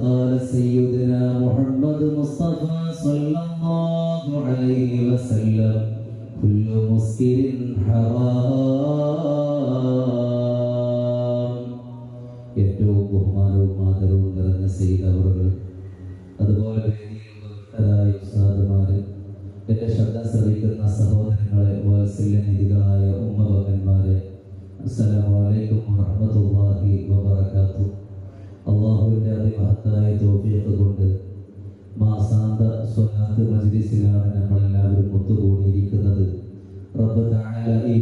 قال سيدنا محمد مصطفى صلى الله عليه وسلم كل مسكر حرام. ഏറ്റവും ബഹുമാനവും ആദരവും നിറഞ്ഞ സയ്യിദ് അവറുകൾ, അതുപോലെ വേദിയിലുള്ളവരായ ഉസ്താദുമാര്, എന്റെ ശബ്ദം ശ്രവിക്കുന്ന സഹോദരങ്ങളെ, വാത്സല്യനിധികളായ ഉമ്മമകന്മാരെ, അസ്സലാമു അലൈക്കും വറഹ്മത്തുള്ളാഹി വബറകാതുഹു. അള്ളാഹുവിൻ്റെ അതിമഹത്തായ തൗഫീഖ് കൊണ്ട് മാസാന്ത സ്വലാത്ത് മജ്ലിസിലാണ് നമ്മളെല്ലാവരും ഒത്തുകൂടിയിരിക്കുന്നത്. റബ്ബ് തആല ഈ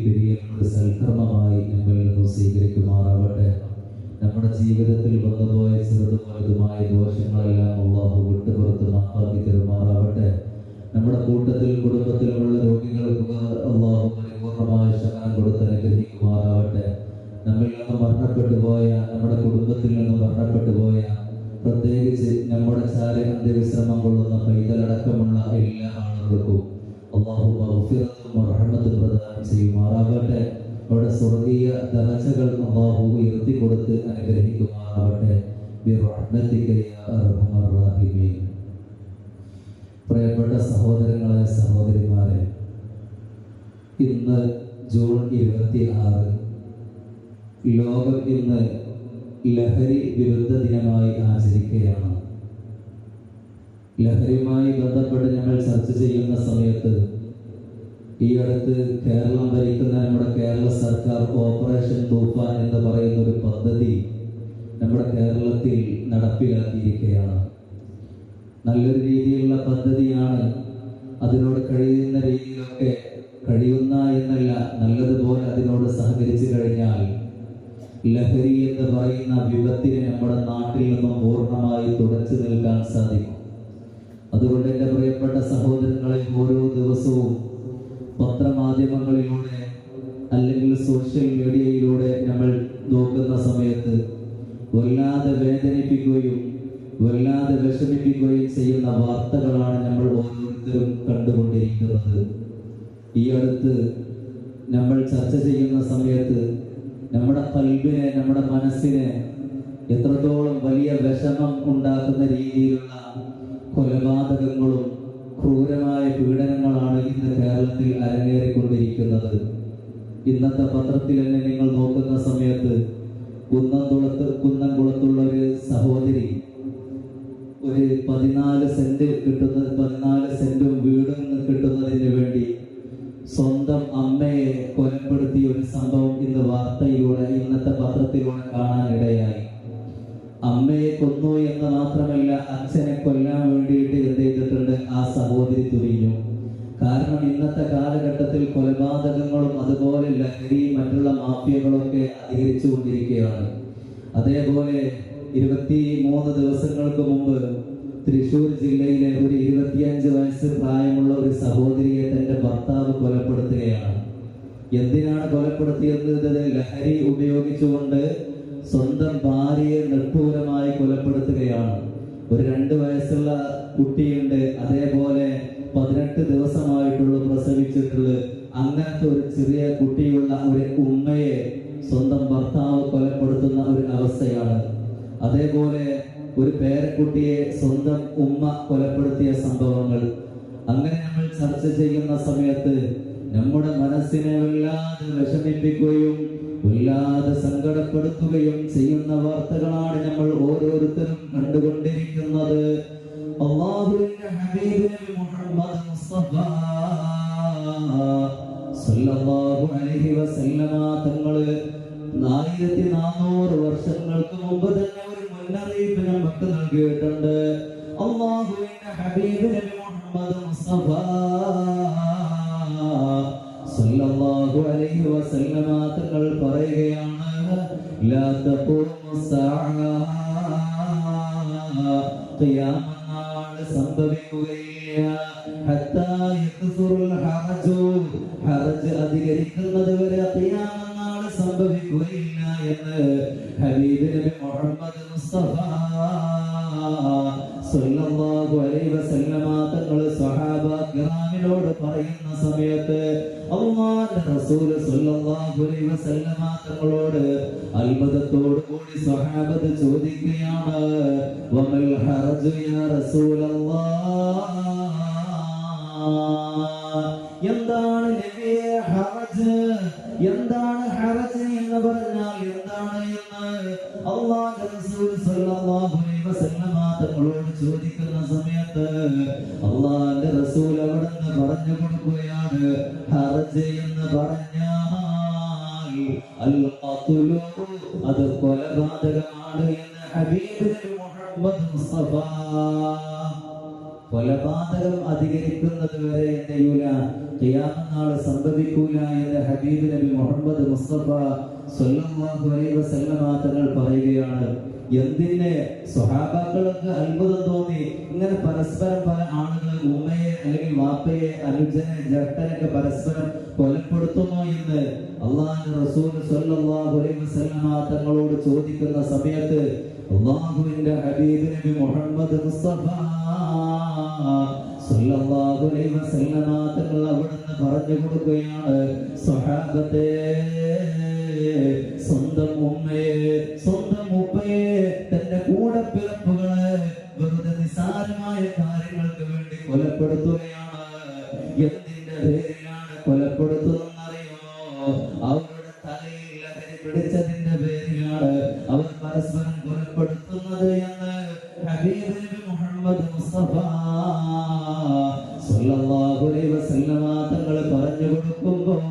പിരിയലിനോട് സൽക്കർമ്മമായി നമ്മിൽ നിന്നും സ്വീകരിക്കുമാറാവട്ടെ. നമ്മുടെ ജീവിതത്തിൽ വന്നുപോയ ചെറുതും വലുതുമായ ദോഷങ്ങളെല്ലാം അള്ളാഹു വിട്ടുപുറത്ത് മാപ്പാക്കി തരുമാറാവട്ടെ. നമ്മുടെ കൂട്ടത്തിൽ കുടുംബത്തിലുള്ള രോഗികൾക്ക് അള്ളാഹു പരിപൂർണമായ ശമനം കൊടുത്ത് അനുഗ്രഹിക്കുമാറാവട്ടെ. നമ്മിൽ നിന്ന് മരണപ്പെട്ടു പോയ, നമ്മുടെ കുടുംബത്തിൽ നിന്ന് മരണപ്പെട്ടു പോയ, പ്രത്യേകിച്ച് നമ്മുടെ അന്ത്യവിശ്രമം കൊള്ളുന്ന പൈതലടക്കമുള്ള എല്ലാ ആളുകൾക്കും അള്ളാഹു മഗ്ഫിറത്തും റഹ്മത്തും പ്രദാനം ചെയ്യുമാറാവട്ടെ. അവിടെ സ്വർഗീയ ദറജകൾ അള്ളാഹു ഉയർത്തി കൊടുത്ത് അനുഗ്രഹിക്കുമാറാവട്ടെ. ബിറഹ്മതിക യാ അർഹമർ റഹീമീൻ. പ്രിയപ്പെട്ട സഹോദരങ്ങളെ, സഹോദരിമാരെ, ഇന്ന് ജൂൺ 26 ലോകം ഇന്ന് ലഹരി വിരുദ്ധ ദിനമായി ആചരിക്കുകയാണ്. ലഹരിയുമായി ബന്ധപ്പെട്ട് ഞങ്ങൾ ചർച്ച ചെയ്യുന്ന സമയത്ത് ഈ അടുത്ത് കേരളം ഭരിക്കുന്ന നമ്മുടെ കേരള സർക്കാർ ഓപ്പറേഷൻ തൂഫാൻ എന്ന് പറയുന്ന ഒരു പദ്ധതി നമ്മുടെ കേരളത്തിൽ നടപ്പിലാക്കിയിരിക്കുകയാണ്. നല്ലൊരു രീതിയിലുള്ള പദ്ധതിയാണ്. അതിനോട് കഴിയുന്ന രീതിയിലൊക്കെ, കഴിയുന്ന എന്നല്ല, നല്ലതുപോലെ അതിനോട് സഹകരിച്ചു കഴിഞ്ഞാൽ ലഹരി എന്ന് പറയുന്ന വിപത്തിനെ നമ്മുടെ നാട്ടിൽ നിന്നും പൂർണ്ണമായി തുടച്ചു നിൽക്കാൻ സാധിക്കും. അതുകൊണ്ട് എൻ്റെ പ്രിയപ്പെട്ട സഹോദരങ്ങളെ, ഓരോ ദിവസവും പത്രമാധ്യമങ്ങളിലൂടെ അല്ലെങ്കിൽ സോഷ്യൽ മീഡിയയിലൂടെ നമ്മൾ നോക്കുന്ന സമയത്ത് വല്ലാതെ വേദനിപ്പിക്കുകയും വല്ലാതെ വിഷമിപ്പിക്കുകയും ചെയ്യുന്ന വാർത്തകളാണ് നമ്മൾ ഓരോരുത്തരും കണ്ടുകൊണ്ടിരിക്കുന്നത്. ഈ അടുത്ത് നമ്മൾ ചർച്ച ചെയ്യുന്ന സമയത്ത് നമ്മുടെ ഖൽബിനെ, നമ്മുടെ മനസ്സിനെ എത്രത്തോളം വലിയ വിഷമം ഉണ്ടാക്കുന്ന രീതിയിലുള്ള കൊലപാതകങ്ങളും ക്രൂരമായ പീഡനങ്ങളാണ് ഇന്ന് കേരളത്തിൽ അരങ്ങേറിക്കൊണ്ടിരിക്കുന്നത്. ഇന്നത്തെ പത്രത്തിൽ തന്നെ നിങ്ങൾ നോക്കുന്ന സമയത്ത് കുന്നംകുളത്തുള്ള ഒരു സഹോദരി ഒരു 14 സെന്റും വീടും കിട്ടുന്നതിന് വേണ്ടി സ്വന്തം അമ്മയെ കൊലപ്പെടുത്തിയ ഒരു സംഭവം ഇന്ന് വാർത്തയിലൂടെ, ഇന്നത്തെ പത്രത്തിലൂടെ കാണാനിടയായി. അമ്മയെ കൊന്നു എന്ന് മാത്രമല്ല, അച്ഛനെ കൊല്ലാൻ വേണ്ടിയിട്ട് എന്ത് ചെയ്തിട്ടുണ്ട്, ആ സഹോദരി തുനിഞ്ഞു. കാരണം ഇന്നത്തെ കാലഘട്ടത്തിൽ കൊലപാതകങ്ങളും അതുപോലെ ലഹരിയും മറ്റുള്ള മാഫിയകളൊക്കെ അധികരിച്ചു കൊണ്ടിരിക്കുകയാണ്. അതേപോലെ 23 ദിവസങ്ങൾക്ക് മുമ്പ് തൃശ്ശൂർ ജില്ലയിലെ ഒരു 25 വയസ്സ് പ്രായമുള്ള ഒരു സഹോദരിയെ തന്റെ ഭർത്താവ് കൊലപ്പെടുത്തുകയാണ്. എന്തിനാണ് കൊലപ്പെടുത്തിയത്? ലഹരി ഉപയോഗിച്ചുകൊണ്ട് സ്വന്തം ഭാര്യയെ നിർക്രൂരമായി കൊലപ്പെടുത്തുകയാണ്. ഒരു 2 വയസ്സുള്ള കുട്ടിയുണ്ട്, അതേപോലെ 18 ദിവസമായിട്ടുള്ള പ്രസവിച്ചിട്ടുള്ള അങ്ങനത്തെ ഒരു ചെറിയ കുട്ടിയുള്ള ഒരു ഉമ്മയെ സ്വന്തം ഭർത്താവ് കൊലപ്പെടുത്തുന്ന ഒരു അവസ്ഥയാണ്. അതേപോലെ ഒരു പേരക്കുട്ടിയെ സ്വന്തം ഉമ്മ കൊലപ്പെടുത്തിയ സംഭവങ്ങൾ. അങ്ങനെ നമ്മൾ ചർച്ച ചെയ്യുന്ന സമയത്ത് നമ്മുടെ മനസ്സിനെ വല്ലാതെ വിഷമിപ്പിക്കുകയും വല്ലാതെ സങ്കടപ്പെടുത്തുകയും ചെയ്യുന്ന വാർത്തകളാണ് നമ്മൾ ഓരോരുത്തരും കണ്ടുകൊണ്ടിരിക്കുന്നത്. അല്ലാഹുവിന്റെ ഹബീബ് മുഹമ്മദ് മുസ്തഫ സല്ലല്ലാഹു അലൈഹി വസല്ലമ തങ്ങൾ 1400 വർഷങ്ങൾക്ക് മുമ്പ് തന്നെ ഒരു മുന്നറിയിപ്പ് നമുക്ക് നൽകിയിട്ടുണ്ട്. അല്ലാഹുവിന്റെ ഹബീബ് മുഹമ്മദ് മുസ്തഫ സല്ലല്ലാഹു അലൈഹി വസല്ലമ തങ്ങൾ പറയുകയാണ്, ലാ തഖൂമു സഅ, ഖിയാമത്ത് നാൾ സംഭവിക്കുകയില്ല, ഹത്താ യക്സുറുൽ ഹറജ് അധികരിക്കുന്നത് വരെ ഖിയാമത്ത് നാൾ സംഭവിക്കുകയില്ല എന്ന് ഹബീബ് നബി മുഹമ്മദ് മുസ്തഫ സ്വല്ലല്ലാഹു അലൈഹി വസല്ലമ തങ്ങൾ സ്വഹാബ കിറാമിനോട് പറയുന്ന സമയത്ത് അല്ലാഹുവിന്റെ റസൂൽ സ്വല്ലല്ലാഹു അലൈഹി വസല്ലമ തങ്ങളോട് അത്ഭുതത്തോട് കൂടി സ്വഹാബത്ത് ചോദിക്കുകയാണ്, വമൽ ഹറജു യാ റസൂലല്ലാഹ്, എന്താണ് നബിയെ ഹറജ്, എന്താണ് ഹറജ് എന്ന് പറഞ്ഞാൽ എന്താണ് എന്ന് അല്ലാഹുവിന്റെ റസൂൽ സ്വല്ലല്ലാഹു അലൈഹി വസല്ലമ തങ്ങളോട് ചോദിക്കുന്ന സമയത്ത് അല്ലാഹുവിന്റെ റസൂൽ അവിടുന്ന് പറഞ്ഞു കൊടുക്കുകയാണ്, ഹറജ് എന്ന് പറഞ്ഞാൽ അൽ ഖത്ലു, അത് കൊലപാതകമാണ് എന്ന് ഹബീബ് നബി മുഹമ്മദ് മുസ്തഫ. കൊലപാതകം അധികരിക്കുന്നത് വരെ എന്ത് ചെയ്യൂല, ഖിയാമത്ത് നാൾ സംഭവിക്കൂല എന്ന് ഹബീബ് നബി മുഹമ്മദ് മുസ്തഫ സ്വല്ലല്ലാഹു അലൈഹി വസല്ലമ തങ്ങൾ പറയുകയാണ്. എന്തിന് സ്വഹാബാക്കൾക്ക് അത്ഭുതം തോന്നി, ഇങ്ങനെ പരസ്പരം പല ആളുകൾ ഉമ്മയെ അല്ലെങ്കിൽ വാപ്പയെ അനുജനെ ജട്ടനൊക്കെ പരസ്പരം കൊലപ്പെടുത്തുന്നു എന്ന് അല്ലാഹുവിന്റെ റസൂൽ സ്വല്ലല്ലാഹു അലൈഹി വസല്ലമ തങ്ങളോട് ചോദിക്കുന്ന സമയത്ത് അല്ലാഹുവിന്റെ ഹബീബ് നബി മുഹമ്മദ് മുസ്തഫ സ്വല്ലല്ലാഹു അലൈഹി വസല്ലമ തങ്ങൾ അവിടുന്ന് പറഞ്ഞു കൊടുക്കുകയാണ്, സ്വഹാബത്തെ, സ്വന്തം ഉമ്മയെ, സ്വന്തം ഉപ്പയെ, തന്റെ കൂടപ്പിറപ്പുകളെ വെറുതെ നിസാരമായ കാര്യങ്ങൾക്ക് വേണ്ടി കൊലപ്പെടുത്തുകയാണ്. എന്തിന്റെ പേരിലാണ് കൊലപ്പെടുത്തുന്നറിയുമോ? അവരുടെ തലയിൽ ലഹരി പിടിച്ചതിന്റെ പേരിലാണ് അവർ പരസ്പരം കൊലപ്പെടുത്തുന്നത് എന്ന് ഹബീബ് നബി മുഹമ്മദ് മുസ്തഫ സ്വല്ലല്ലാഹു അലൈഹി വസല്ലമ തങ്ങൾ പറഞ്ഞു കൊടുക്കുമ്പോൾ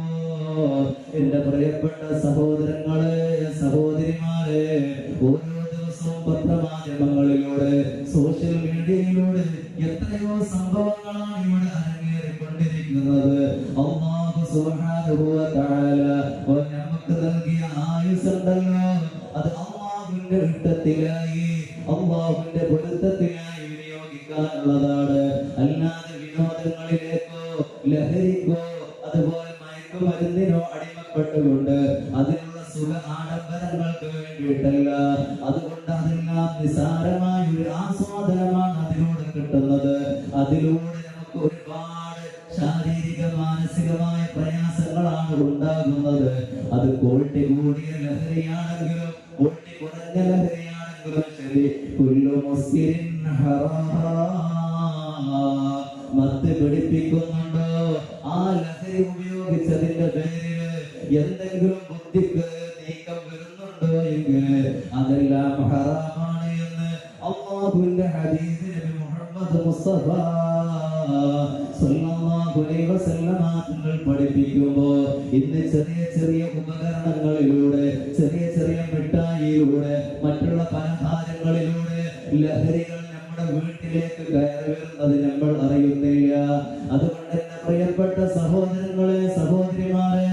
എന്റെ പ്രിയപ്പെട്ട സഹോദരങ്ങളെ, സഹോദരിമാരെ, ഓരോ ദിവസവും പത്രമാധ്യമങ്ങളിലൂടെ സോഷ്യൽ മീഡിയയിലൂടെ എത്രയോ സംഭവങ്ങളാണ് ഇവിടെ അരങ്ങേറിക്കൊണ്ടിരിക്കുന്നത്. അല്ലാഹു സുബ്ഹാനഹു വ തആല നമുക്ക് നൽകിയ ആയുസ്സുണ്ടല്ലോ, അത് അല്ലാഹുവിന്റെ ഇഷ്ടത്തിലായി, അല്ലാഹുവിന്റെ പൊരുത്തത്തിലായി വിനിയോഗിക്കാനുള്ളതാണ്. അല്ലാതെ വിനോദങ്ങളിലേക്കോ ലഹരിക്കോ അതുപോലെ മയക്കുമരുന്നിനോ അടിമപ്പെട്ടുകൊണ്ട് അതിനുള്ള സുഖ ആഡംബരങ്ങൾക്ക് വേണ്ടിയിട്ടല്ല. അതുകൊണ്ട് അതെല്ലാം നിസാരമായ ഒരു ആസ്വാദനമാണ് അതിലൂടെ കിട്ടുന്നത്. അതിലൂടെ നമുക്ക് ഒരുപാട് ശാരീരിക മാനസികമായ പ്രയാസങ്ങളാണ് ഉണ്ടാകുന്നത്. അത് ക്വാളിറ്റി കൂടിയ ലഹരിയാണെങ്കിലും ക്വാളിറ്റി കുറഞ്ഞ ലഹരിയാണെങ്കിലും ശരി, കുല്ലു മുസ്കിരിൻ ഹറാം, മത്ത് പിടിപ്പിക്കുന്നുണ്ടോ, ആ ലഹരി ഉപയോഗിച്ചതിന്റെ പേരില് എന്തെങ്കിലും ബുദ്ധിക്ക് നീക്കം വരുന്നുണ്ടോ എങ്കിൽ അതെല്ലാം ഹറാമാണ് എന്ന് അല്ലാഹുവിന്റെ ഹബീബ് നബി മുഹമ്മദ് മുസ്തഫ സ്വല്ലല്ലാഹു അലൈഹി വസല്ലമ തങ്ങൾ പഠിപ്പിക്കുമ്പോൾ ഇന്ന് ചെറിയ ചെറിയ ഉപകരണങ്ങളിലൂടെ, ചെറിയ ചെറിയ മിഠായിയിലൂടെ, മറ്റുള്ള പലഹാരങ്ങളിലൂടെ ലഹരികൾ നമ്മുടെ വീട്ടിലേക്ക് കയറി വരുന്നത് നമ്മൾ അറിയുന്നില്ല. അതുകൊണ്ട് എന്റെ പ്രിയപ്പെട്ട സഹോദരങ്ങളെ, സഹോദരിമാരെ,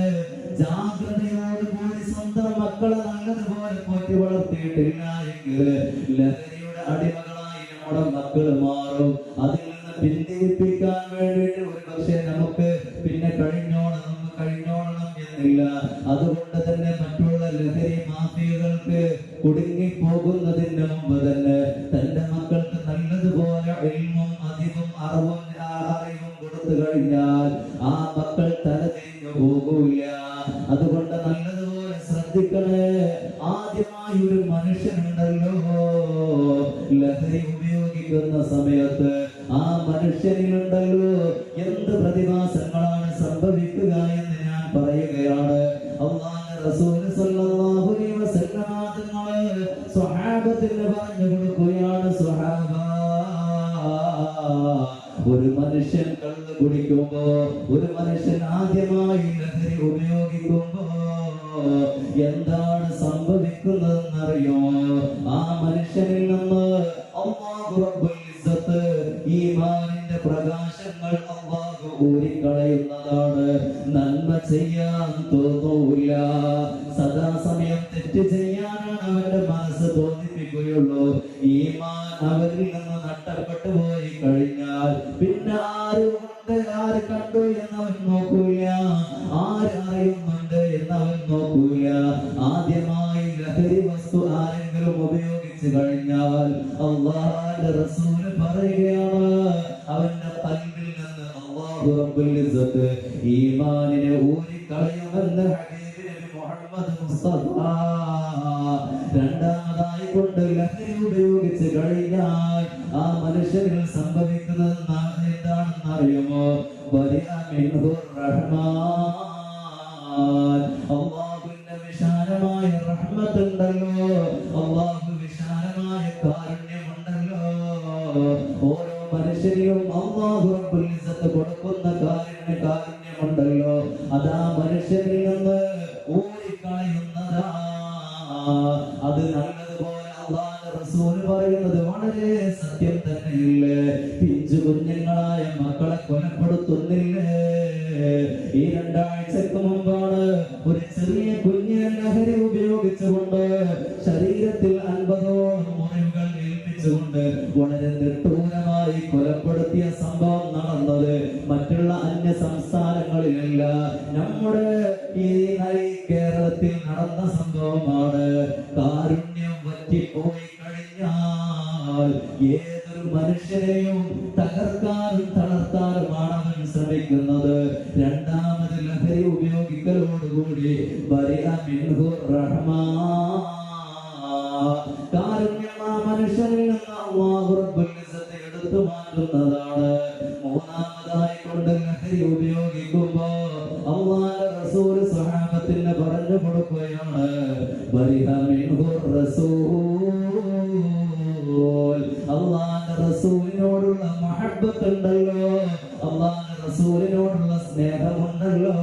ജാഗ്രതയോടുകൂടി സ്വന്തം മക്കളെ നല്ലതുപോലെ പോറ്റി വളർത്തിയിട്ടില്ല എങ്കിൽ ലഹരിയുടെ അടിമകളായി നമ്മുടെ മക്കൾ മാറും. അതിൽ നിന്ന് പിന്തിരിപ്പിക്കാൻ വേണ്ടിയിട്ട് ഒരു പക്ഷേ നമുക്ക് പിന്നെ കഴിഞ്ഞോളണം എന്നില്ല. അതുകൊണ്ട് തന്നെ മറ്റുള്ള ലഹരി മാഫിയകൾക്ക് കുടുങ്ങി പോകുന്നതിന് മുമ്പ് തന്നെ തന്റെ മക്കൾക്ക് നല്ലതുപോലെ ഇൽമും അതിവും അറിവും കൊടുത്തു കഴിഞ്ഞാൽ ആ മക്കൾ തലതിരിഞ്ഞു പോകൂല. അതുകൊണ്ട് നല്ലതുപോലെ ശ്രദ്ധിക്കണേ. ആദ്യമായി ഒരു മനുഷ്യനുണ്ടല്ലോ ലഹരി ഉപയോഗിക്കുന്ന സമയത്ത് ആ മനുഷ്യനിലുണ്ടല്ലോ എന്ത് പ്രതിഭാസങ്ങളാണ് സംഭവിക്കുക എന്ന് ഞാൻ പറയുകയാണ്. അല്ലാഹുവിന്റെ റസൂൽ സ്വല്ലല്ലാഹു അലൈഹി വസല്ലമ തങ്ങൾ സ്വഹാബത്തിന് പറഞ്ഞു കൊടുക്കുകയാണ്, സ്വഹാബ, ഒരു മനുഷ്യൻ കള്ള് കുടിക്കുമ്പോ, ഒരു മനുഷ്യൻ ആദ്യമായി ലഹരി ഉപയോഗിക്കുമ്പോ എന്താണ് സംഭവിക്കുന്നതെന്നറിയോ? ആ മനുഷ്യനിൽ നിന്ന് അല്ലാഹു റബ്ബുൽ ഇസ്സത്ത് ഈമാനിന്റെ പ്രകാശങ്ങൾ അല്ലാഹു ഊരിക്കളയുന്നതാണ്. നന്മ ചെയ്യാൻ തോന്നൂല, സദാസമയം തെറ്റ് ചെയ്യാനാണ് അവന്റെ മനസ്സ് തോന്നിപ്പിക്കുകയുള്ളൂ. ഈമാൻ അവരിൽ നിന്ന് നഷ്ടപ്പെട്ടു പോയി കഴിഞ്ഞാൽ പിന്നെ ആര് കണ്ടു എന്നവൻ നോക്കൂല, ആര് അറിയുന്നുണ്ട് എന്നവൻ നോക്കൂല. ആദ്യമായി ലഹരി വസ്തു ആരെങ്കിലും ഉപയോഗിച്ചു കഴിഞ്ഞാൽ അല്ലാഹുവിന്റെ റസൂൽ പറയുകയാണ്, അവന്റെ ഖൽബിൽ നിന്ന് അല്ലാഹു റബ്ബുൽ ഇസ്സത്ത് ഈമാനിനെ ഊരിക്കളയുമെന്ന് ഹബീബ് നബി മുഹമ്മദ് മുസ്തഫ. രണ്ടാമതായി കൊണ്ട് ലഹരി ഉപയോഗിച്ച് കഴിഞ്ഞാൽ ആ മനുഷ്യരിൽ സംഭവിക്കുന്നത് എന്താണെന്ന് അറിയുമോ? അള്ളാഹുവിന്റെ വിശാലമായ റഹ്മത്തുണ്ടല്ലോ, അള്ളാഹു വിശാലമായ കാരുണ്യമുണ്ടല്ലോ. ഓരോ മനുഷ്യരിലും അള്ളാഹു റബ്ബുൽ ഇസ്സത്ത് കൊടുക്കുന്ന കാരുണ്യമുണ്ടല്ലോ. അതാ മനുഷ്യരിൽ നിന്ന് ഊരിക്കളയുന്നതാ. അത് നല്ലതുപോലെ അല്ലാഹുവിന്റെ റസൂൽ പറയുന്നത് വളരെ സത്യം തന്നെയില്ലേ? പിഞ്ചു കുഞ്ഞുങ്ങളായ മക്കളെ കൊലപ്പെടുത്തുന്നില്ലേ? ഈ 2 ആഴ്ചക്ക് മുമ്പാണ് ഒരു ചെറിയ കുഞ്ഞിനെ ലഹരി ഉപയോഗിച്ചുകൊണ്ട് ശരീരത്തിൽ 50ഓളം മുറിവുകൾ ഏൽപ്പിച്ചുകൊണ്ട് വളരെ നിഷ്ഠൂരമായി കൊലപ്പെടുത്തിയ സംഭവം നടന്നത്. മറ്റുള്ള അന്യ സംസ്ഥാനങ്ങളിലല്ല, നമ്മുടെ ഈ കേരളത്തിൽ നടന്ന സംഭവമാണ്. കാരുണ്യം വറ്റിപ്പോയി കഴിഞ്ഞാൽ ഏതൊരു മനുഷ്യരെയും തകർക്കാനും തളർത്താനുമാണ് അവൻ ശ്രമിക്കുന്നത്. രണ്ടാമത് ലഹരി ഉപയോഗിക്കലോടുകൂടി കാരുണ്യം ആ മനുഷ്യരിൽ നിന്ന് അല്ലാഹു റബ്ബുൽ ഇസ്സത്ത് എടുത്തു മാറ്റുന്നതാണ്. മൂന്നാമതായി കൊണ്ട് ലഹരി ഉപയോഗിക്കുമ്പോ അല്ലാഹുവിന്റെ റസൂൽ സ്വഹാബത്തിന് പറഞ്ഞു കൊടുക്കുകയാണ്, അല്ലാഹുവിന്റെ റസൂലിനോടുള്ള മഹബ്ബത്ത് ഉണ്ടല്ലോ, അല്ലാഹുവിന്റെ റസൂലിനോടുള്ള സ്നേഹമുണ്ടല്ലോ,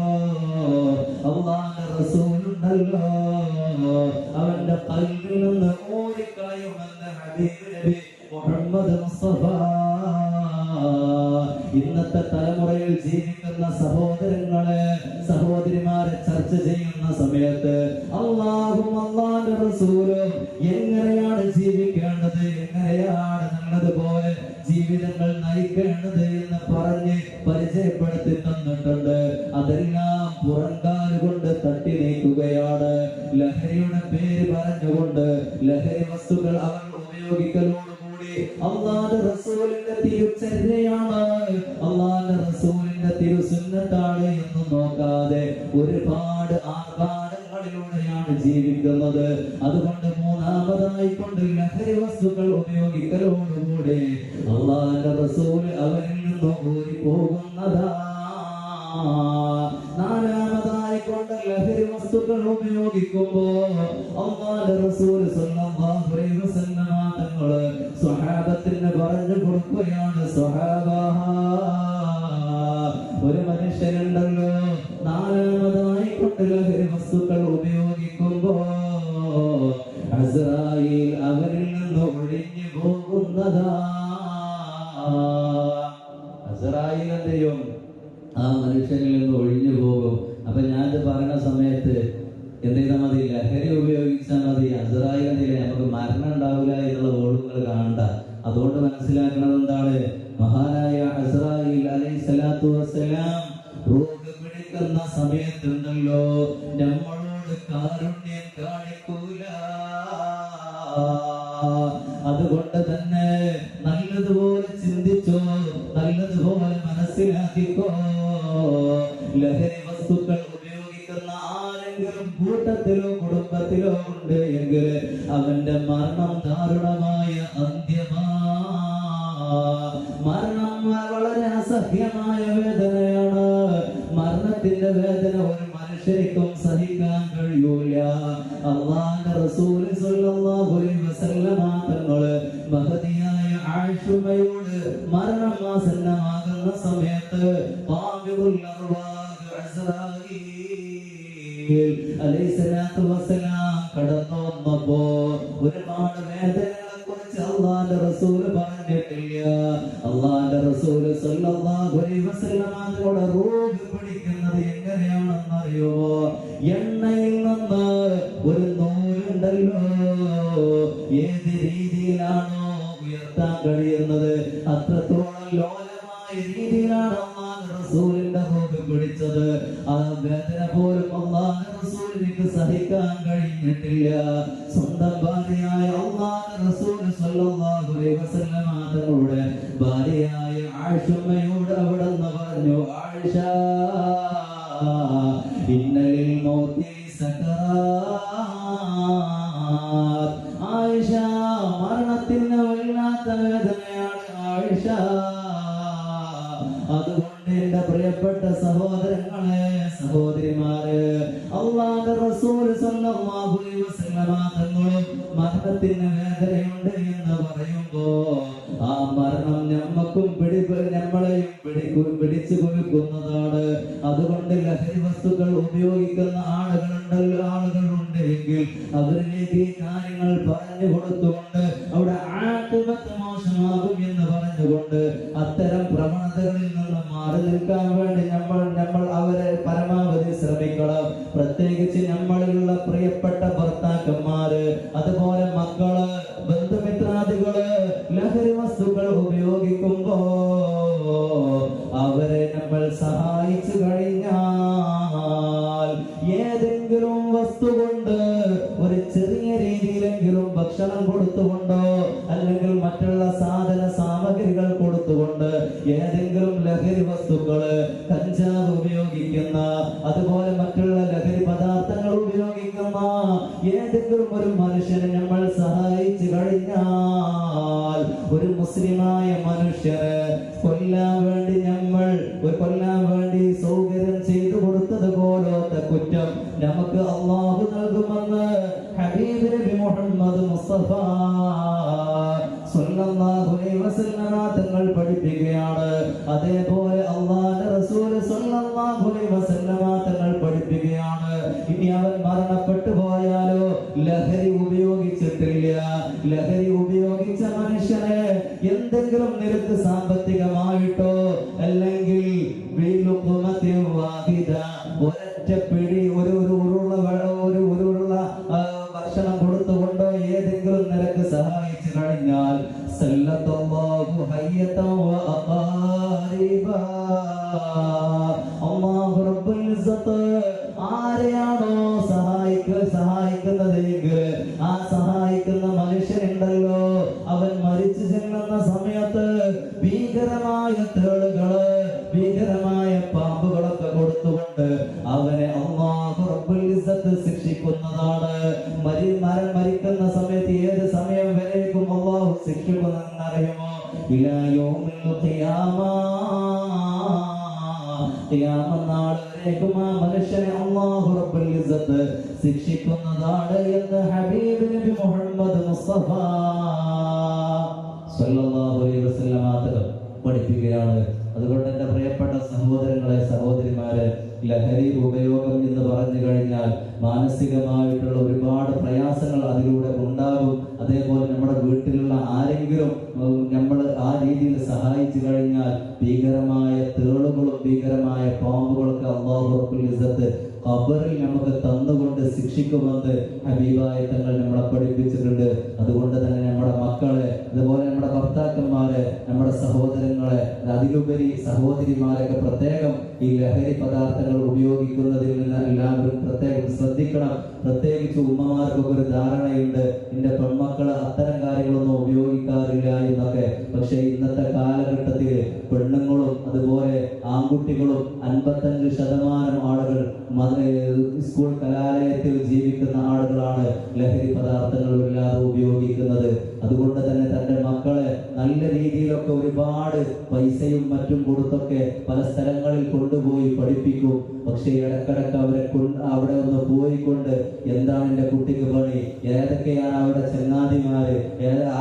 അല്ലാഹുവിന്റെ റസൂലുണ്ടല്ലോ, അവന്റെ ഖൽബിൽ നിന്ന് ഊരിക്കളയുമെന്ന് ഹബീബ് നബി മുഹമ്മദ് മുസ്തഫ. ഇന്നത്തെ തലമുറയിൽ ജീവിക്കുന്ന സഹോദരങ്ങളെ, സഹോദരിമാരെ ചർച്ച ചെയ്യുന്ന സമയത്ത് അല്ലാഹും അല്ലാഹുവിന്റെ റസൂലും എങ്ങനെയാണ് ജീവിക്കേണ്ടത്, എങ്ങനെയാണ് നല്ലതുപോലെ ജീവിതങ്ങൾ നയിക്കേണ്ടത് എന്ന് പറഞ്ഞ് പരിചയപ്പെടുത്തി തന്നിട്ടുണ്ട്. അതെല്ലാം പുറംകാലുകൊണ്ട് തട്ടി നീക്കുകയാണ്. ലഹരിയുടെ പേര് പറഞ്ഞുകൊണ്ട് ലഹരി വസ്തുക്കൾ അവർ ഉപയോഗിക്കലോടുകൂടി അല്ലാഹുവിന്റെ റസൂലിന്റെ തിരുചര്യയാണ്, അല്ലാഹുവിന്റെ റസൂലിന്റെ തിരുസുന്നത്താണ് എന്ന് നോക്കാതെ ഒരുപാട് ആഘാതങ്ങളിലൂടെയാണ് ജീവിക്കുന്നത്. അതുകൊണ്ട് മൂന്നാമതായി കൊണ്ട് ലഹരി വസ്തുക്കൾ ഉപയോഗിക്കലോടുകൂടി അല്ലാഹുവിന്റെ റസൂൽ അവരിൽ നിന്ന് ഓടിപ്പോകുന്നതാ. നാലാമതായി കൊണ്ട് ലഹരി വസ്തുക്കൾ ഉപയോഗിക്കുമ്പോ അല്ലാഹുവിന്റെ റസൂൽ സ്വല്ലല്ലാഹു അലൈഹി വസല്ലം തങ്ങള് സ്വഹാബത്തിന് പറഞ്ഞു കൊടുക്കുകയാണ്, സ്വഹാബാ, ഒരു മനുഷ്യനുണ്ടല്ലോ നാലാമതായി കൊണ്ട് ലഹരി വസ്തുക്കൾ ഉപയോഗിക്കുമ്പോ അസ്രായീൽ അവരിൽ നിന്ന് ഒഴിഞ്ഞു പോകുന്നതാ. അസ്രായീൽ എന്ത് ചെയ്യും? ആ മനുഷ്യനിൽ നിന്ന് ഒഴിഞ്ഞു പോകും. അപ്പൊ ഞാനിത് പറയുന്ന സമയത്ത് എന്ത് ചെയ്താൽ മതി? ലഹരി ഉപയോഗിച്ചാൽ മതി. അസ്രായീൽ എന്തെങ്കിലും നമുക്ക് മരണം ഉണ്ടാവില്ല എന്നുള്ള ഓടുകൾ കാണണ്ട. അതുകൊണ്ട് മനസ്സിലാക്കുന്നത് എന്താണ്? മഹാനായ അസ്രായീൽ അലൈഹിസ്സലാത്തു വസ്സലാം റൂഹ് പിടിക്കുന്ന സമയത്തുണ്ടല്ലോ നമ്മളോട് കാരുണ്യം കാണിക്കൂല. അതുകൊണ്ട് തന്നെ നല്ലതുപോലെ ചിന്തിച്ചോ, നല്ലതുപോലെ മനസ്സിലാക്കിക്കോ. ലഹരി വസ്തുക്കൾ ഉപയോഗിക്കുന്ന ആരെങ്കിലും കൂട്ടത്തിലോ കുടുംബത്തിലോ ഉണ്ട് എങ്കിൽ അവന്റെ മരണം ദാരുണമായ അന്ത്യമാ. മരണം വളരെ അസഹ്യമായ വേദനയാണ്. മരണത്തിന്റെ വേദന ഒരു മനുഷ്യർക്കും സഹിക്കാൻ കഴിയൂല. അല്ലാഹുവിന്റെ റസൂൽ സ്വല്ലല്ലാഹു അലൈഹി വസല്ലം തങ്ങള് മഹദിയായ ആയിഷയോട് മരണം ആസന്നമാകുന്ന സമയത്ത് ഖാബിദുൽ അർവാഹ് അസ്രായീൽ അലൈഹിസ്സലാത്തു വസ്സലാം കടന്നു വന്നപ്പോ ഒരുപാട് വേദനകളെ കുറിച്ച് അല്ലാഹുവിന്റെ റസൂൽ പറഞ്ഞിട്ടില്ല. അല്ലാഹുവിന്റെ റസൂൽ സ്വല്ലല്ലാഹു അലൈഹി വസല്ലം തങ്ങളുടെ റൂഹ് പിടിക്കുന്നത് എങ്ങനെയാണെന്നറിയോ? എണ്ണയിൽ നിന്ന് ഒരു നൂലുണ്ടല്ലോ, ഏത് രീതിയിലാണോ ഉയർത്താൻ കഴിയുന്നത് അത്രത്തോളം ലോലമായ രീതിയിലാണ് അല്ലാഹുവിന്റെ റസൂലിന്റെ റൂഹ് പിടിച്ചത്. ആ വേദന പോലും അല്ലാഹുവിന്റെ റസൂലിന് സഹിക്കാൻ കഴിഞ്ഞിട്ടില്ല. സ്വന്തം ഭാര്യയായ അല്ലാഹുവിന്റെ റസൂൽ സ്വല്ലല്ലാഹു അലൈഹി വസല്ലമ തങ്ങളുടെ ഭാര്യയായ ആയിഷയോട് അവിടുന്ന് പറഞ്ഞു, ആയിഷ ഇന്നലിൽ മൗതി സകറാത്ത്. ആയിഷ, മരണത്തിന് വല്ലാത്ത വേദനയാണ് ആയിഷ. അതുകൊണ്ട് എന്റെ പ്രിയപ്പെട്ട സഹോദരങ്ങളെ, സഹോദരിമാരെ, അല്ലാഹുവിന്റെ റസൂൽ സ്വല്ലല്ലാഹു അലൈഹി വസല്ലമ തങ്ങളും മരണത്തിന് വേദനയുണ്ട് എന്ന് പറയുമ്പോ ആ മരണം നമ്മളെയും പിടിച്ചു കൊല്ലുന്നതാണ്. അതുകൊണ്ട് ലഹരി വസ്തുക്കൾ ഉപയോഗിക്കുന്ന ആളുകളുണ്ട് എങ്കിൽ അവരിലേക്ക് ഈ കാര്യങ്ങൾ പറഞ്ഞു കൊടുത്തുകൊണ്ട് അവിടെ ആഖിബത്ത് മോശമാകും എന്ന് പറഞ്ഞുകൊണ്ട് അത്തരം പ്രവണതകളിൽ നിന്ന് മാറി നിൽക്കാൻ വേണ്ടി നമ്മൾ അവരെ പരമാവധി ശ്രമിക്കണം. പ്രത്യേകിച്ച് നമ്മളിലുള്ള പ്രിയപ്പെട്ട ഭർത്താക്കന്മാര്, അതുപോലെ മക്കള്, ബന്ധുമിത്രാദികള് ലഹരി വസ്തുക്കൾ ഉപയോഗിക്കുമ്പോ അവരെ നമ്മൾ സഹായിച്ചു കഴിഞ്ഞാൽ ഏതെങ്കിലും വസ്തു കൊണ്ട്, ഒരു ചെറിയ രീതിയിലെങ്കിലും ഭക്ഷണം കൊടുത്തുകൊണ്ടോ അല്ലെങ്കിൽ മറ്റുള്ള സാധന സാമഗ്രികൾ കൊടുത്തുകൊണ്ട് ഏതെങ്കിലും ലഹരി വസ്തുക്കള്, കഞ്ചാവ് ഉപയോഗിക്കുന്ന, അതുപോലെ മറ്റുള്ള ലഹരി പദാർത്ഥങ്ങൾ ഉപയോഗിക്കുന്ന ഏതെങ്കിലും ഒരു മനുഷ്യനെ നമ്മൾ സഹായിച്ചു കഴിഞ്ഞാൽ ഒരു മുസ്ലിമായ മനുഷ്യന് കൊല്ലാൻ വേണ്ടി സൗകര്യം ചെയ്തു കൊടുത്തത് പോലത്തെ കുറ്റം നമുക്ക് അല്ലാഹു നൽകുമെന്ന് ഹബീബ് നബി മുഹമ്മദ് മുസ്തഫ സ്വല്ലല്ലാഹു അലൈഹി വസല്ലമ തങ്ങൾ പഠിപ്പിക്കുകയാണ്. അതേപോലെ അല്ലാഹുവിന്റെ റസൂൽ സ്വല്ലല്ലാഹു അലൈഹി വസല്ലമ തങ്ങൾ പഠിപ്പിക്കുകയാണ്, ഇനി അവൻ മരണപ്പെട്ടു പോയാലോ ലഹരി ഉപയോഗിച്ചിട്ടില്ല, ലഹരി ഉപയോഗിച്ച മനുഷ്യനെ എന്തെങ്കിലും നിരക്ക് സാമ്പത്തികമായിട്ടോ അല്ലെങ്കിൽ ഒരൊറ്റ പിടി ഒരു ഉരുള ഭക്ഷണം കൊടുത്തുകൊണ്ടോ ഏതെങ്കിലും നിരക്ക് സഹായിച്ചു കഴിഞ്ഞാൽ സല്ലല്ലാഹു ഹയ്യതൻ വ അഖാരിബാ, അല്ലാഹു റബ്ബുൽ ഇസ്സത്ത് ആരെയാണോ സഹായിക്കുന്നതെങ്കിൽ ആ സഹായിക്കുന്ന മനുഷ്യനുണ്ടല്ലോ, അവൻ മരിച്ചു ചെല്ലുന്ന സമയത്ത് ഭീകരമായ തേളുകള്, ഭീകരമായ പാമ്പുകളൊക്കെ കൊടുത്തുകൊണ്ട് അവനെ അല്ലാഹു റബ്ബുൽ ഇസ്സത്ത് ശിക്ഷിക്കുന്നതാണ്. മരിക്കുന്ന സമയത്ത് ഏത് സമയം വരേക്കും അല്ലാഹു ശിക്ഷിക്കുമെന്ന് അറിയുമോ? ഇലാ യൗമിൽ ഖിയാമ, ഖിയാമത്ത് നാൾ വരേക്കും ആ മനുഷ്യനെ അല്ലാഹു റബ്ബുൽ ഇസ്സത്ത് ശിക്ഷിക്കുന്നതാണ് എന്ന് ഹബീബ് നബി മുഹമ്മദ് മുസ്തഫ സ്വല്ലല്ലാഹു അലൈഹി വസല്ലമ തങ്ങൾ പഠിപ്പിക്കുകയാണ്. അതുകൊണ്ട് എന്റെ പ്രിയപ്പെട്ട സഹോദരങ്ങളെ, സഹോദരിമാരെ, ലഹരി ഉപയോഗം എന്ന് പറഞ്ഞു കഴിഞ്ഞാൽ മാനസികമായിട്ടുള്ള ഒരുപാട് പ്രയാസങ്ങൾ അതിലൂടെ ഉണ്ടാകും. അതേപോലെ നമ്മുടെ വീട്ടിലുള്ള ആരെങ്കിലും നമ്മൾ ആ രീതിയിൽ സഹായിച്ചു കഴിഞ്ഞാൽ ഭീകരമായ തേളുകളും ഭീകരമായ പാമ്പുകളൊക്കെ അല്ലാഹു റബ്ബുൽ ഇസ്സത്ത് ഖബറിൽ നമുക്ക് തന്നുകൊണ്ട് ശിക്ഷിക്കുമെന്ന് ഹബീബായ തങ്ങൾ നമ്മളെ പഠിപ്പിച്ചിട്ടുണ്ട്. അതുകൊണ്ട് തന്നെ നമ്മുടെ മക്കളെ, അതുപോലെ നമ്മുടെ ഭർത്താക്കന്മാരെ, നമ്മുടെ സഹോദരങ്ങളെ, അതിലുപരി സഹോദരിമാരൊക്കെ പ്രത്യേകം ഈ ലഹരി പദാർത്ഥങ്ങൾ ഉപയോഗിക്കുന്നതിൽ നിന്ന് എല്ലാവരും പ്രത്യേകം ശ്രദ്ധിക്കണം. പ്രത്യേകിച്ച് ഉമ്മമാർക്കൊക്കെ ഒരു ധാരണയുണ്ട്, എന്റെ പെൺമക്കള് അത്തരം കാര്യങ്ങളൊന്നും ഉപയോഗിക്കാറില്ല എന്നൊക്കെ. പക്ഷെ ഇന്നത്തെ കാലഘട്ടത്തിൽ പെണ്ണുങ്ങളും അതുപോലെ ആൺകുട്ടികളും 55% ആളുകൾ സ്കൂൾ കലാലയത്തിൽ ജീവിക്കുന്ന ആളുകളാണ് ലഹരി പദാർത്ഥങ്ങളില്ലാതെ ഉപയോഗിക്കുന്നത്. അതുകൊണ്ട് തന്നെ തന്റെ മക്കളെ നല്ല രീതിയിലൊക്കെ ഒരുപാട് പൈസയും മറ്റും കൊടുത്തൊക്കെ പല സ്ഥലങ്ങളിൽ കൊണ്ടുപോയി പഠിപ്പിക്കും. പക്ഷെ ഇടക്കിടക്ക് അവിടെ ഒന്ന് പോയിക്കൊണ്ട് എന്താണ് എന്റെ കുട്ടിക്ക് പണി, ഏതൊക്കെയാണ് അവരുടെ ചങ്ങാതിമാര്,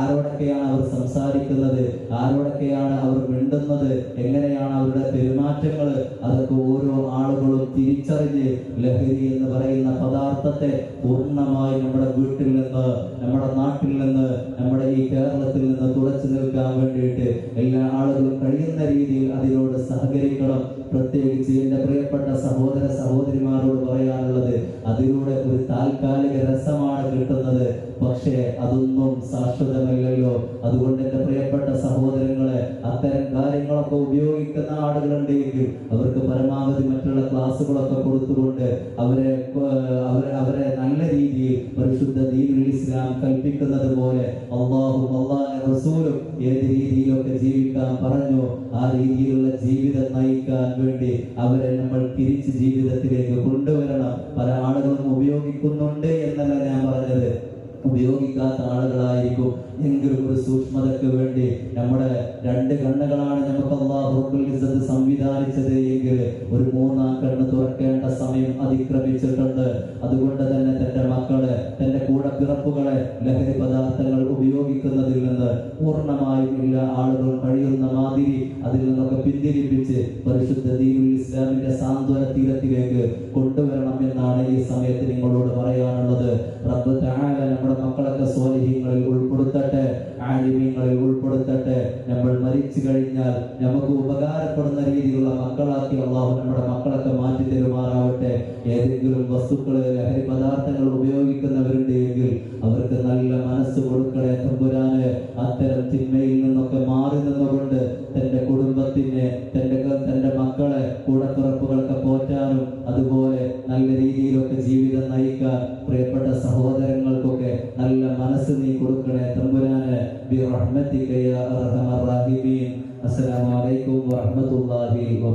ആരോടൊക്കെയാണ് അവർ സംസാരിക്കുന്നത്, ആരോടൊക്കെയാണ് അവർ മിണ്ടുന്നത്, എങ്ങനെയാണ് അവരുടെ പെരുമാറ്റങ്ങൾ, അതൊക്കെ ഓരോ ആളുകളും തിരിച്ചറിഞ്ഞ് ലഹരി എന്ന് പറയുന്ന പദാർത്ഥത്തെ പൂർണ്ണമായി നമ്മുടെ വീട്ടിൽ നിന്ന്, നമ്മുടെ നാട്ടിൽ നിന്ന്, നമ്മുടെ ഈ കേരളത്തിൽ നിന്ന് തുടച്ചു നിൽക്കാൻ വേണ്ടിയിട്ട് എല്ലാ ആളുകളും കഴിയുന്ന രീതിയിൽ അതിനോട് സഹകരിക്കണം. പ്രത്യേകിച്ച് എന്റെ പ്രിയപ്പെട്ട സഹോദര സഹോദരിമാരോട് പറയാനുള്ളത്, അതിലൂടെ ഒരു താൽക്കാലിക രസമാണ് കിട്ടുന്നത്, പക്ഷേ അതൊന്നും ശാശ്വതമല്ലല്ലോ. അതുകൊണ്ട് അതുകൊണ്ട് എന്റെ പ്രിയപ്പെട്ട സഹോദരങ്ങളെ, അത്തരം കാര്യങ്ങളൊക്കെ ഉപയോഗിക്കുന്ന ആളുകളുണ്ടെങ്കിൽ അവർക്ക് പരമാവധി മറ്റുള്ള ക്ലാസ്സുകളൊക്കെ കൊടുത്തുകൊണ്ട് അവരെ നല്ല രീതിയിൽ പരിശുദ്ധ ദീനുൽ ഇസ്ലാം കൽപ്പിക്കുന്നത് പോലെ അല്ലാഹും അല്ലാഹുവിന്റെ റസൂലും ഏത് രീതിയിലൊക്കെ ജീവിക്കാൻ പറഞ്ഞു ആ രീതിയിലുള്ള ജീവിതം നയിക്കാൻ വേണ്ടി അവരെ നമ്മൾ തിരിച്ച് ജീവിതത്തിലേക്ക് കൊണ്ടുവരണം. പല ആളുകളും ഉപയോഗിക്കുന്നുണ്ട് എന്നല്ല ഞാൻ പറഞ്ഞത്, ഉപയോഗിക്കാത്ത ആളുകളായിരിക്കും. എങ്കിലും ഒരു സൂക്ഷ്മതയ്ക്ക് വേണ്ടി നമ്മുടെ രണ്ട് കണ്ണുകളാണ് നമുക്ക് അല്ലാഹു റബ്ബുൽ ഇസ്സത്ത് സംവിധാനിച്ചത് എങ്കിൽ ഒരു മൂന്നാം കണ്ണ് തുറക്കേണ്ട സമയം അതിക്രമിച്ചിട്ടുണ്ട്. അതുകൊണ്ട് തന്നെ തന്റെ മക്കളെ, തന്റെ കൂടെ പിറപ്പുകളെ ലഹരി പദാർത്ഥങ്ങൾ ഉപയോഗിക്കുന്നതിൽ നിന്ന് പൂർണ്ണമായും എല്ലാ ആളുകൾ കഴിയുന്ന മാതിരി അതിൽ നിന്നൊക്കെ പിന്തിരിപ്പിച്ച് പരിശുദ്ധ ദീനുൽ ഇസ്ലാമിന്റെ സാന്ത്വന തീരത്തിലേക്ക് കൊണ്ടുവരണം എന്നാണ് ഈ സമയത്ത് നിങ്ങളോട് പറയാനുള്ളത്. റബ്ബ് തആല നമ്മുടെ മക്കളൊക്കെ സ്വാലിഹീങ്ങളിൽ ഉൾപ്പെടുത്തട്ടെ, ആലിമീങ്ങളിൽ ഉൾപ്പെടുത്തട്ടെ. നമ്മൾ മരിച്ചു കഴിഞ്ഞാൽ നമുക്ക് ഉപകാരപ്പെടുന്ന രീതിയിലുള്ള മക്കളാക്കി അല്ലാഹു നമ്മുടെ മക്കളൊക്കെ മാറ്റി തരുമാറാവട്ടെ. ഏതെങ്കിലും വസ്തുക്കള്, ലഹരി പദാർത്ഥങ്ങൾ ഉപയോഗിക്കുന്നവരുണ്ട് എങ്കിൽ അവർക്ക് നല്ല മനസ്സ് കൊടുക്കണേ തമ്പുരാന്. അത്തരം തിന്മയിൽ നിന്നൊക്കെ മാറി നിന്നുകൊണ്ട് തന്റെ കുടുംബത്തിന്, തന്റെ മക്കളെ, കൂടപ്പിറപ്പുകളൊക്കെ പോറ്റാനും അതുപോലെ നല്ല രീതിയിലൊക്കെ ജീവിതം നയിക്കാൻ പ്രിയപ്പെട്ട സഹോദരങ്ങൾക്കൊക്കെ നല്ല മനസ്സ് നീ കൊടുക്കണേ തമ്പുരാന്. ബിറഹ്മതിക യാ അർഹമർ റഹീമീൻ. അസ്സലാമു അലൈക്കും വറഹ്മത്തുള്ളാഹി